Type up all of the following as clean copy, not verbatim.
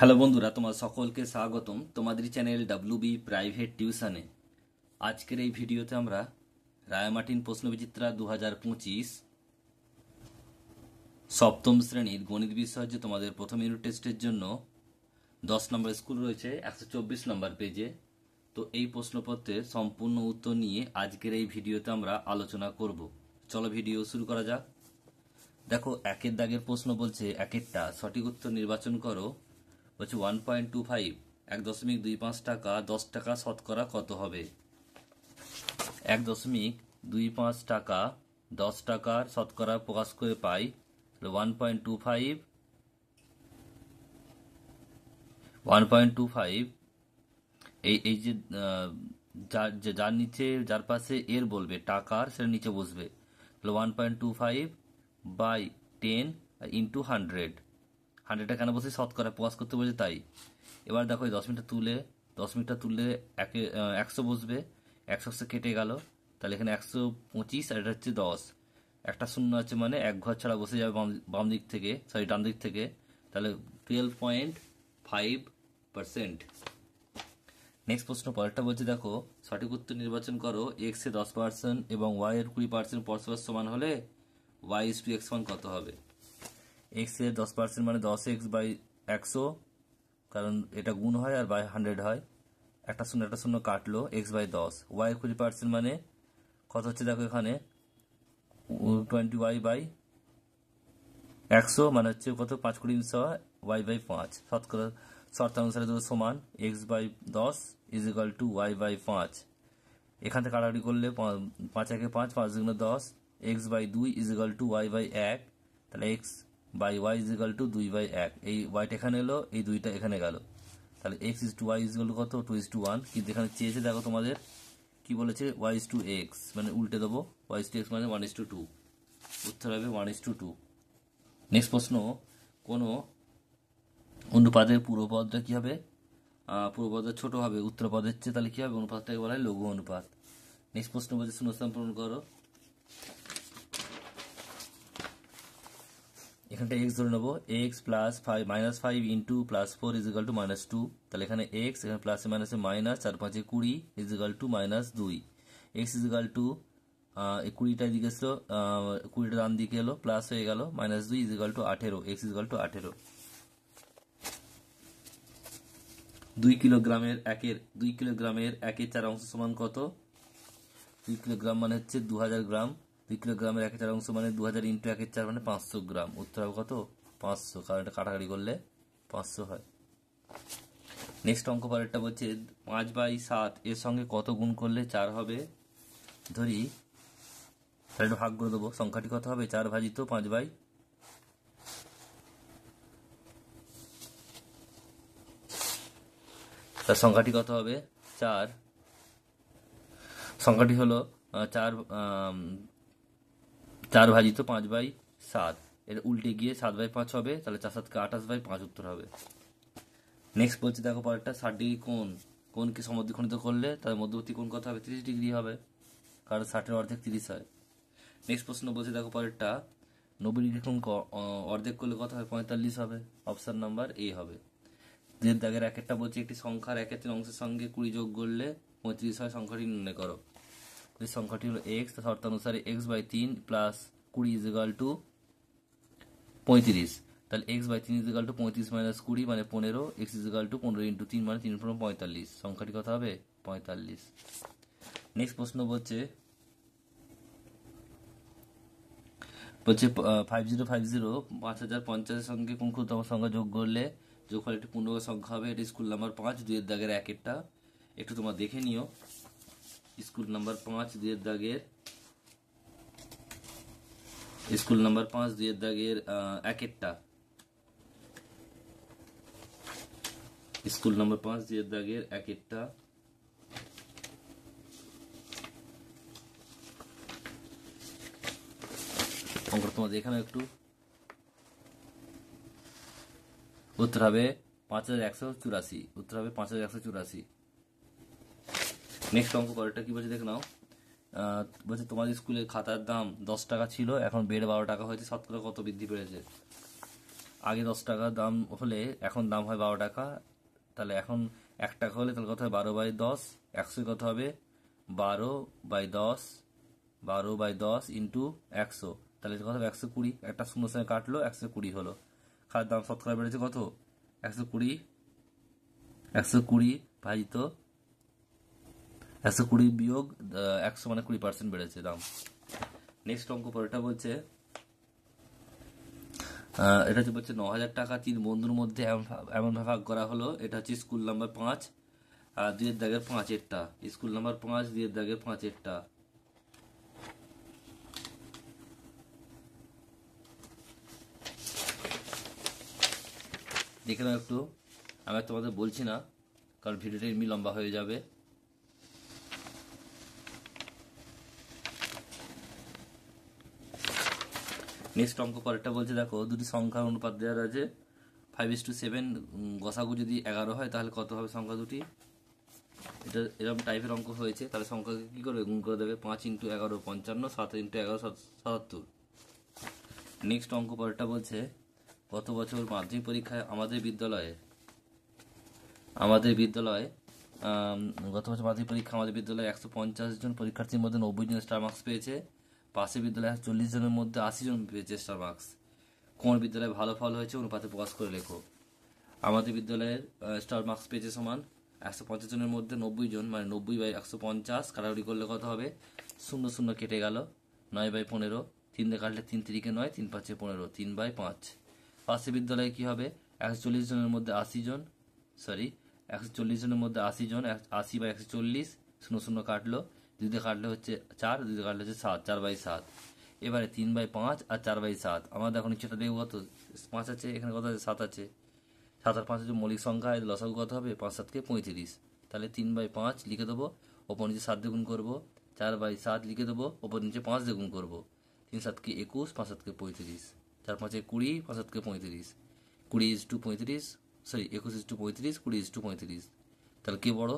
Hello বন্ধুরা, তোমার সকলকে স্বাগতম তোমাদের চ্যানেল ডাব্লিউবি প্রাইভেট টিউশনে। আজকের এই ভিডিওতে আমরা রায়মার্টিন প্রশ্নবিচিত্রা 2025 সপ্তম শ্রেণীর গণিত বিষয় যে তোমাদের প্রথম ইউনিট টেস্টের জন্য 10 নম্বর স্কুল রয়েছে 124 নম্বর পেজে। তো এই প্রশ্নপত্রের সম্পূর্ণ উত্তর নিয়ে আজকের এই ভিডিওতে আমরা আলোচনা করব। চলো ভিডিও শুরু করা যাক। দেখো, একের দাগের প্রশ্ন বলছে, একেরটা সঠিক উত্তর নির্বাচন করো। বলছে 1.25 1.25 টাকা 10 টাকা শতকরা কত হবে? 1.25 টাকা 10 টাকার শতকরা প্রকাশ করে পাই 1.25 এই যে যার নিচে যার পাশে এর বলবে টাকার, সেটা নিচে বসবে। তাহলে 1.25 বাই 10 ইন্টু 100। 100টা কেন বসে? শতকরা প্রকাশ করতে বলছে তাই। এবার দেখো, এই 10 মিটার তুললে 100 বসবে। 100 কেটে গেল, তাহলে এখানে 125 আর এটা হচ্ছে 10। একটা শূন্য আছে মানে এক ঘর ছাড়া বসে যাবে বাম দিক থেকে, সরি ডান দিক থেকে। তাহলে 12.5%। নেক্সট প্রশ্ন পরেরটা বলছে, দেখো সঠিক উত্তর নির্বাচন করো। এক্স এ 10% এবং ওয়াই এর 20% পরস্পর সমান হলে y/x1 কত হবে? এক্স এর 10% মানে 10x বাই 100, কারণ এটা গুণ হয় আর বাই 100 হয়। একটা শূন্য কাটলো, x/10। ওয়াই 20% মানে কত হচ্ছে? দেখো এখানে 20y বাই 100 মানে হচ্ছে কত? 5×100 y/5। শতকরা শর্তানুসারে দুটো সমান x/10 = y/5। এখান থেকে কাটাকাটি করলে 5 একে 5, 5 দুগুণে 10, x/2 = y/1। তাহলে x/y = 2/1। এই ওয়াইটা এখানে এলো, এই দুইটা এখানে গেল। তাহলে x/y = কত? 2:1। কিন্তু এখানে চেয়েছে, দেখো তোমাদের কি বলেছে, y/x, মানে উল্টে দেবো। y/x মানে 1:2। উত্তর হবে 1:2। নেক্সট প্রশ্ন, কোন অনুপাতের পূর্বপদটা কি হবে? পূর্বপদটা ছোট হবে উত্তরপদের চেয়ে, তাহলে কি হবে? অনুপাতটাকে বলা হয় লঘু অনুপাত। নেক্সট প্রশ্ন বলছে, শূন্যস্থান পূরণ করো। এখানটা x ধরে নেবো। x plus 5 -5 into plus 4 = -2। তাহলে এখানে x, এখানে প্লাসে মাইনাসে মাইনাস, 4 5 20 = -2। x এই 20টা দিকে এসলো, 20টা ডান দিকে এলো, প্লাস হয়ে গেল, -2 = 18। x = 18। 2 কিলোগ্রামের 1/4 অংশ সমান কত? 2 কিলোগ্রাম মানে হচ্ছে 2000 গ্রাম। 2 কিলোগ্রামের 1/4 অংশ মানে 2000 ইন্টু 1/4 মানে 500 গ্রাম। উত্তর হবে কত? 500, কারণ এটা কাটাকাটি করলে 500 হয়। নেক্সট অঙ্ক পরেরটা বলছে, 5/7 এর সঙ্গে কত গুণ করলে 4 হবে? ধরি, তাহলে এটা ভাগ করে দেবো। সংখ্যাটি কত হবে? 4 ভাজিত 5/, তার সংখ্যাটি কত হবে? 4। সংখ্যাটি হলো 4 ভাজিত 5/7। এটা উল্টে গিয়ে 7/5 হবে, তাহলে 4 7 28/5 উত্তর হবে। নেক্সট বলছে, দেখো পরেরটা, 60 ডিগ্রি কোণকে সমদ্বিখণ্ডিত করলে তার মধ্যবর্তী কোণ কত হবে? 30 ডিগ্রি হবে, কারণ 60-এর অর্ধেক 30 হয়। নেক্সট প্রশ্ন বলছে, দেখো পরেরটা, 90 ডিগ্রি কোণ অর্ধেক করলে কত হবে? 45 হবে। অপশন নাম্বার এ হবে। যে দাগের একেরটা বলছে, একটি সংখ্যার 1/3 অংশের সঙ্গে 20 যোগ করলে 35 হয়, সংখ্যাটি নির্ণয় করো। এই সংখ্যাটি হলো x, শর্তানুসারে x/3 প্লাস 20 = 35। তাহলে x/3 = 35 - 20 মানে 15। x = 15 × 3 মানে 3 × 45। সংখ্যাটি কত হবে? 45। নেক্সট প্রশ্ন বলছে 5050 5050 সঙ্গে কোন ক্ষুদ্রতম সংখ্যা যোগ করলে যোগফল একটি পূর্ণবর্গ সংখ্যা হবে? এটি স্কুল নাম্বার 5 2 দাগের একেরটা। একটু তোমরা দেখে নিও। স্কুল নাম্বার 5 2 দাগের একেরটা। স্কুল নাম্বার 5 2 দাগের একেরটা। অঙ্কটা তোমরা দেখে নাও একটু। উত্তর হবে 5184। উত্তর হবে 5184। নেক্সট অঙ্ক পরেরটা কি বলছে দেখে নাও। বলছে, তোমাদের স্কুলের খাতার দাম 10 টাকা ছিল, এখন বেড়ে 12 টাকা হয়েছে, শতকরা কত বৃদ্ধি পেয়েছে? আগে 10 টাকা দাম হলে এখন দাম হয় 12 টাকা, তাহলে এখন 1 টাকা হলে তাহলে কত হয় 12/10, 100 কত হবে 12/10, 12/10 ইন্টু 100, তাহলে কত হবে 120, একটা শূন্য সঙ্গে কাটলো 120 হলো। খাদ্য দাম শতকরা বেড়েছে কত 120, 120 ভাজিত 120 বিয়োগ 100 মানে 20% বেড়েছে দাম। নেক্সট অঙ্ক পরেরটা বলছে এটা হচ্ছে বলছে 9,000 টাকা 3 বন্ধুর মধ্যে এমন ভাগ করা হলো, এটা হচ্ছে স্কুল নাম্বার 5 আর 2 এর দাগের 5 এরটা, স্কুল নাম্বার 5 2 এর দাগের 5 এরটা। দেখে নাও একটু, আমি আর তোমাদের বলছি না কারণ ভিডিওটা এমনি লম্বা হয়ে যাবে। নেক্সট অঙ্ক পরেরটা বলছে দেখো দুটি সংখ্যার অনুপাত দেওয়া আছে 5:7, গসাগু যদি 11 হয় তাহলে কত হবে সংখ্যা দুটি। এটা এরকম টাইপের অঙ্ক হয়েছে, তাহলে সংখ্যাকে কি করবে গুণ করে দেবে, 5 × 11 55, 7 × 11 77। নেক্সট অঙ্ক পরেরটা বলছে গত বছর মাধ্যমিক পরীক্ষায় আমাদের বিদ্যালয়ে গত বছর মাধ্যমিক পরীক্ষা আমাদের বিদ্যালয়ে 150 জন পরীক্ষার্থীর মধ্যে 90 জন স্টার মার্কস পেয়েছে, পাশের বিদ্যালয়ে 40 জনের মধ্যে 80 জন পেয়েছে স্টার মার্কস। কোন বিদ্যালয়ে ভালো ফল হয়েছে অনুপাতে প্রকাশ করে লেখো। আমাদের বিদ্যালয়ের স্টার মার্কস পেয়েছে সমান 150 জনের মধ্যে 90 জন, মানে 90/150, কাটাকুটি করলে কত হবে, 0 0 কেটে গেল, 9/15, 3 দিয়ে কাটলে 3 3 9, 3 5 15, 3/5। পাশের বিদ্যালয়ে কি হবে 140 জনের মধ্যে 80 জন, 140 জনের মধ্যে 80 জন, 80/140, 0 0 কাটলো, 2 দিয়ে কাটলে হচ্ছে 4, 2 দিয়ে কাটলে হচ্ছে 7, 4/7। এবারে 3/5 আর 4/7, আমাদের এখন ইচ্ছেটা দেখবো কত 5 আছে, এখানে কত আছে 7 আছে, 7 আর 5 হচ্ছে মৌলিক সংখ্যা, এর লসাগু কত হবে 5 7 × 35, তাহলে 3/5 লিখে দেবো, ওপর নিচে 7 দিয়ে গুণ করবো, 4/7 লিখে দেবো, ওপর নিচে 5 দিয়ে গুণ করবো, 3 7 × 21, 5 7 × 35, 4 5 20, 5 7 × 35, 20:35, 21:35, 20:35। তাহলে কে বড়,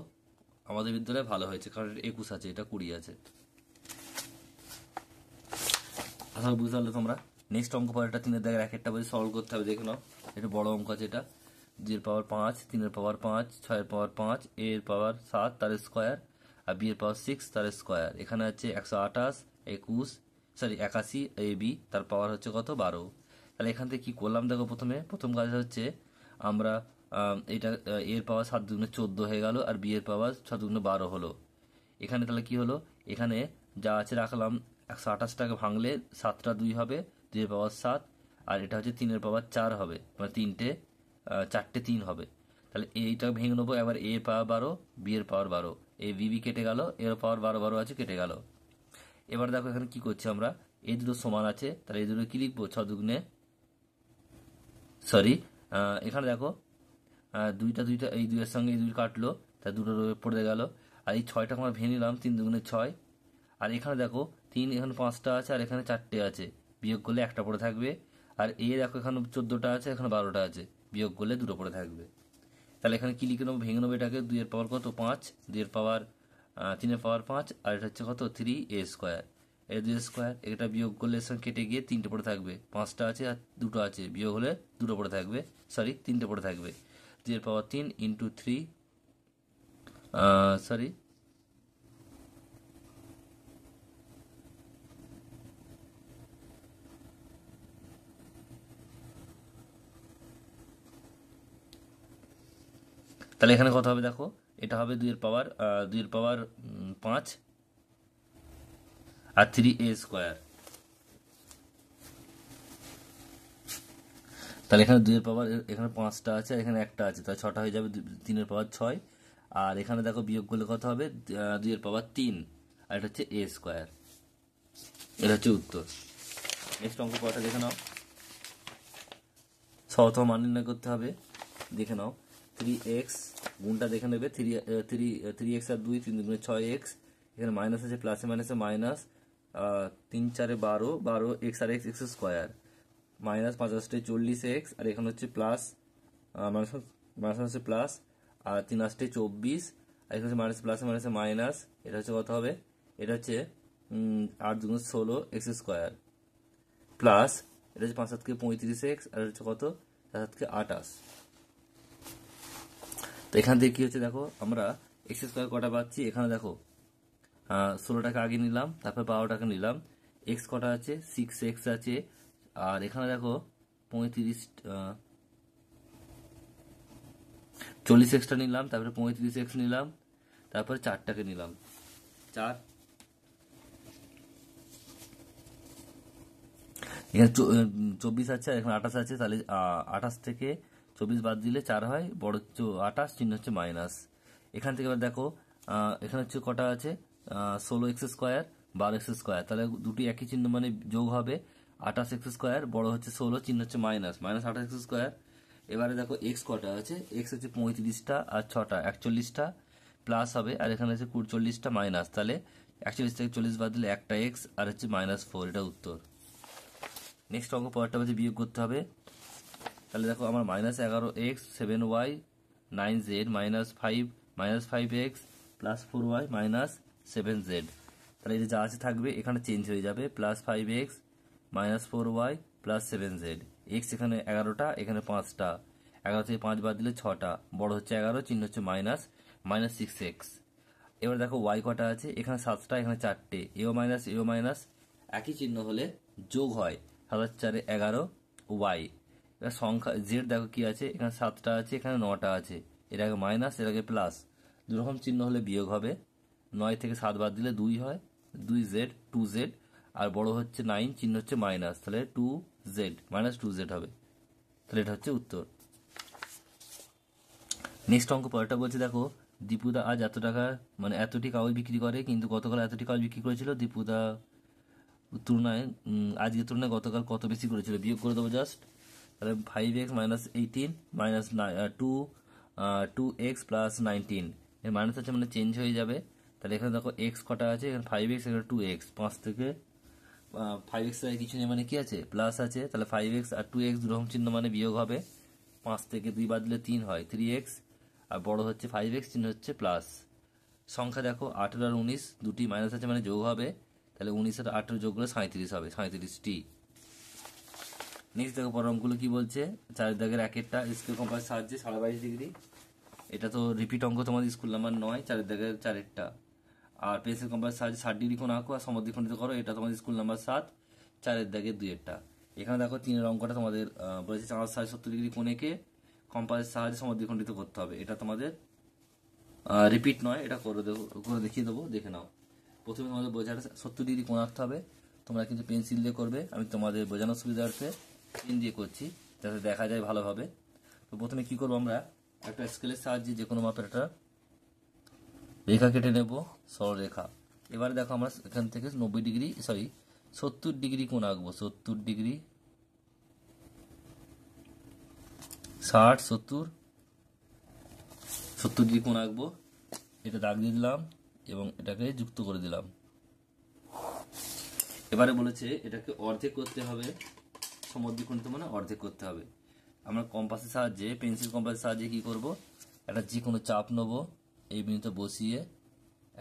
আমাদের বিদ্যালয়ে ভালো হয়েছে কারণ 21 আছে, এটা 20 আছে। আসলে বুঝতে পারলে তোমরা। নেক্সট অঙ্ক পরেরটা 3 এর দাগের 1 বলে সলভ করতে হবে, দেখে নাও এটা বড় অঙ্ক আছে, এটা 2 এর পাওয়ার 5, 3 এর পাওয়ার 5, 6 এর পাওয়ার 5, a এর পাওয়ার 7 তার স্কোয়ার, আর b এর পাওয়ার 6 তার স্কোয়ার। এখানে আছে 128, 81 a b তার পাওয়ার হচ্ছে কত 12। তাহলে এখান থেকে কি করলাম দেখো, প্রথম কাজ হচ্ছে আমরা এটা এর পাওয়ার 7 দুগুণে 14 হয়ে গেল, আর b এর পাওয়ার 6 দুগুণে 12 হলো। এখানে তাহলে কি হলো, এখানে যা আছে রাখলাম, 128টাকে ভাঙলে 7টা 2 হবে, 2 এর পাওয়ার 7, আর এটা হচ্ছে 3 এর পাওয়ার 4 হবে, মানে 4টে 3 হবে। তাহলে এইটা ভেঙে নেবো, এবার a এর পাওয়ার 12, b এর পাওয়ার 12, এই বি কেটে গেল, এর পাওয়ার 12 12 আছে কেটে গেল। এবার দেখো এখানে কি করছি আমরা, এই দুটো সমান আছে, তাহলে এই দুটো কি লিখবো 6 দুগুণে, এখানে দেখো দুইটা এই 2 এর সঙ্গে এই 2 কাটলো, তাই দুটো পড়ে গেল, আর এই 6টাকে আমরা ভেঙে নিলাম, 3 দুগুণে 6, আর এখানে দেখো 3, এখানে 5টা আছে, আর এখানে 4টে আছে, বিয়োগ করলে একটা পড়ে থাকবে, আর এ দেখো এখানে 14টা আছে, এখানে 12টা আছে, বিয়োগ করলে দুটো পড়ে থাকবে। তাহলে এখানে কি লিখে নেবো, ভেঙে নেবো এটাকে, 2 এর পাওয়ার কত 5, 2 এর পাওয়ার 3 এর পাওয়ার 5, আর এটা হচ্ছে কত 3a², এই 2 স্কোয়ার, এটা বিয়োগ করলে এর সঙ্গে কেটে গিয়ে 3টে পড়ে থাকবে, 5টা আছে আর 2টো আছে, বিয়োগ হলে দুটো পড়ে থাকবে, 3টে পড়ে থাকবে, 2 এর পাওয়ার 3 ইন্টু 3, তাহলে এখানে কত হবে দেখো, এটা হবে 2 এর পাওয়ার 5 আর 3a²। তাহলে এখানে 2 এর পাওয়ার, এখানে 5টা আছে আর এখানে একটা আছে, তাহলে 6টা হয়ে যাবে, 3 এর পাওয়ার 6, আর এখানে দেখো বিয়োগ করলে কত হবে 2 এর পাওয়ার 3, আর এটা হচ্ছে a²। এটা হচ্ছে উত্তর। নেক্সট অঙ্ক পড়াটা দেখে নাও, সহতম মান নির্ণয় করতে হবে, দেখে নাও 3x গুণটা দেখে নেবে, 3x আর 2, 3 দুগুণে 6x, এখানে মাইনাস আছে, প্লাসে মাইনাসে মাইনাস, 3 4 12, 12x আর x স্কোয়ার, মাইনাস 5 8 40x, আর এখানে হচ্ছে প্লাস, মাইনাস হচ্ছে প্লাস, আর 3 8 24, আর এখানে হচ্ছে মাইনাস প্লাসে মাইনাসে মাইনাস, এটা হচ্ছে কত হবে, এটা হচ্ছে 8 2 16 x স্কোয়ার, প্লাস এটা হচ্ছে 5 7 35x, আর হচ্ছে কত 7 28। তো এখান থেকে কি হচ্ছে দেখো, আমরা এক্স স্কোয়ার কটা পাচ্ছি, এখানে দেখো 16টাকে আগে নিলাম, তারপর 12টাকে নিলাম, এক্স কটা আছে 6x আছে, আর এখানে দেখো 40xটা নিলাম, তারপরে 35x নিলাম, তারপরে 4টাকে নিলাম, 4। এখানে 24 আছে আর এখানে 28 আছে, তাহলে 28 থেকে 24 বাদ দিলে 4 হয়, বড় 28, চিহ্ন হচ্ছে মাইনাস। এখান থেকে এবার দেখো এখানে হচ্ছে কটা আছে 16x², 12x², তাহলে দুটি একই চিহ্ন মানে যোগ হবে, 28x², বড় হচ্ছে 16, চিহ্ন হচ্ছে মাইনাস, মাইনাস 28x²। এবারে দেখো এক্স কটা আছে, এক্স হচ্ছে 35টা আর 6টা 41টা, প্লাস হবে, আর এখানে হচ্ছে 40টা মাইনাস, তাহলে 41 থেকে 40 বাদ দিলে একটা এক্স আর হচ্ছে -4, এটা উত্তর। নেক্সট অঙ্ক পরেরটা হচ্ছে বিয়োগ করতে হবে। তাহলে দেখো আমার -11x 7y 9z -5x +4y -7z, তাহলে এটা যা আছে থাকবে, এখানে চেঞ্জ হয়ে যাবে, +5x -4y +7z। এক্স এখানে 11টা, এখানে 5টা, 11 থেকে 5 বাদ দিলে 6টা, বড় হচ্ছে 11, চিহ্ন হচ্ছে -6x। এবার দেখো ওয়াই কটা আছে, এখানে 7টা, এখানে 4টে, এও মাইনাস একই চিহ্ন হলে যোগ হয়, 7 আর 4 11 ওয়াই। এবার সংখ্যা জেড দেখো কি আছে, এখানে 7টা আছে, এখানে 9টা আছে, এর আগে মাইনাস এর আগে প্লাস, দুরকম চিহ্ন হলে বিয়োগ হবে, 9 থেকে 7 বাদ দিলে 2 হয়, 2z, আর বড় হচ্ছে 9, চিহ্ন হচ্ছে মাইনাস, তাহলে 2z -2z হবে, তাহলে এটা হচ্ছে উত্তর। নেক্সট অঙ্ক পরেরটা বলছে দেখো, দীপুদা আজ এত টাকা মানে এতটি কাগজ বিক্রি করে, কিন্তু গতকাল এতটি কাগজ বিক্রি করেছিল, দীপুদা তুলনায় আজকের তুলনায় গতকাল কত বেশি করেছিল, বিয়োগ করে দেবো জাস্ট। তাহলে 5x -18 -2x +19, এর মাইনাস আছে মানে চেঞ্জ হয়ে যাবে, তাহলে এখানে দেখো এক্স কটা আছে, এখানে 5x, এখানে 2x, 5 থেকে 5x এর কিছু নেই মানে কি আছে প্লাস আছে, তাহলে 5x আর 2x দুরকম চিহ্ন মানে বিয়োগ হবে, 5 থেকে 2 বাদ দিলে 3 হয়, 3x, আর বড় হচ্ছে 5x, চিহ্ন হচ্ছে প্লাস। সংখ্যা দেখো 18 আর 19 দুটি মাইনাস আছে মানে যোগ হবে, তাহলে 19 আর 18 যোগ করলে 37 হবে, 37টি। নেক্সট দেখো পরের অঙ্কগুলো কি বলছে, 4 দাগের একেরটা স্কেল কম্পাসের সাহায্যে 22.5 ডিগ্রি, এটা তো রিপিট অঙ্ক, তোমাদের স্কুল নাম্বার 9, 4 দাগের 4এরটা। আর পেন্সিল কম্পাসের সাহায্যে 60 ডিগ্রি কোণ আঁকো আর সমদ্বিখণ্ডিত করো, এটা তোমাদের স্কুল নাম্বার 7, 4 দাগের 2এরটা। এখানে দেখো 3 অঙ্কটা তোমাদের বলেছে, চাঁদার সাহায্যে 70 ডিগ্রি কোণ এঁকে কম্পাসের সাহায্যে সমদ্বিখণ্ডিত করতে হবে, এটা তোমাদের রিপিট নয়, এটা করে দেখিয়ে দেবো, দেখে নাও। প্রথমে তোমাদের বোঝাটা 70 ডিগ্রি কোণ আঁকতে হবে, তোমরা কিন্তু পেন্সিল দিয়ে করবে, আমি তোমাদের বোঝানোর সুবিধার্থে পেন দিয়ে করছি যাতে দেখা যায় ভালোভাবে। তো প্রথমে কি করবো, আমরা একটা স্কেলের সাহায্যে যে কোনো মাপের একটা রেখা কেটে নেব, সরলরেখা। এবারে দেখো আমরা এখান থেকে 70 ডিগ্রি কোণ আঁকবো, 70 ডিগ্রি 60 70 ডিগ্রি কোণ আঁকবো, এটা দাগ দিয়ে দিলাম এবং এটাকে যুক্ত করে দিলাম। এবারে বলেছে এটাকে অর্ধেক করতে হবে, সমদ্বিখণ্ডিত মানে অর্ধেক করতে হবে। আমরা কম্পাসের সাহায্যে, পেন্সিল কম্পাসের সাহায্যে কি করব, একটা যে কোনো চাপ নেবো, এই বিন্দুতে বসিয়ে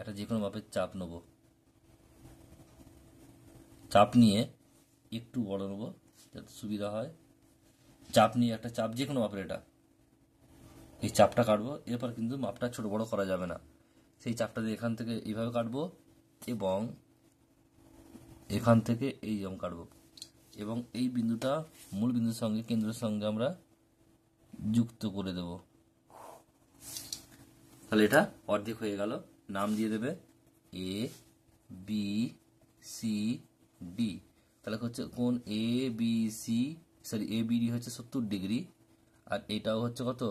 একটা যে কোনো মাপের চাপ নেবো, চাপ নিয়ে একটু বড় নেবো যাতে সুবিধা হয়, চাপ নিয়ে একটা চাপ যে কোনো মাপের, এটা এই চাপটা কাটবো, এরপর কিন্তু মাপটা ছোট বড় করা যাবে না, সেই চাপটা দিয়ে এখান থেকে এইভাবে কাটবো এবং এখান থেকে এই যেমন কাটবো, এবং এই বিন্দুটা মূল বিন্দুর সঙ্গে কেন্দ্রের সঙ্গে আমরা যুক্ত করে দেব, তাহলে এটা অর্ধেক হয়ে গেল। নাম দিয়ে দেবে এ বি সি ডি, তাহলে হচ্ছে কোন এ বি ডি হচ্ছে 70 ডিগ্রি, আর এটাও হচ্ছে কত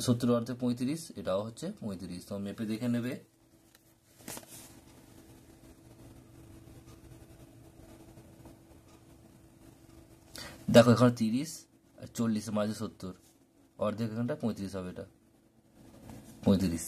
70 অর্ধেক 35, এটাও হচ্ছে 35, তো মেপে দেখে নেবে। দেখো এখানে 30 আর 40 মাঝে 70, অর্ধেক এখানটা 35 হবে, এটা 35।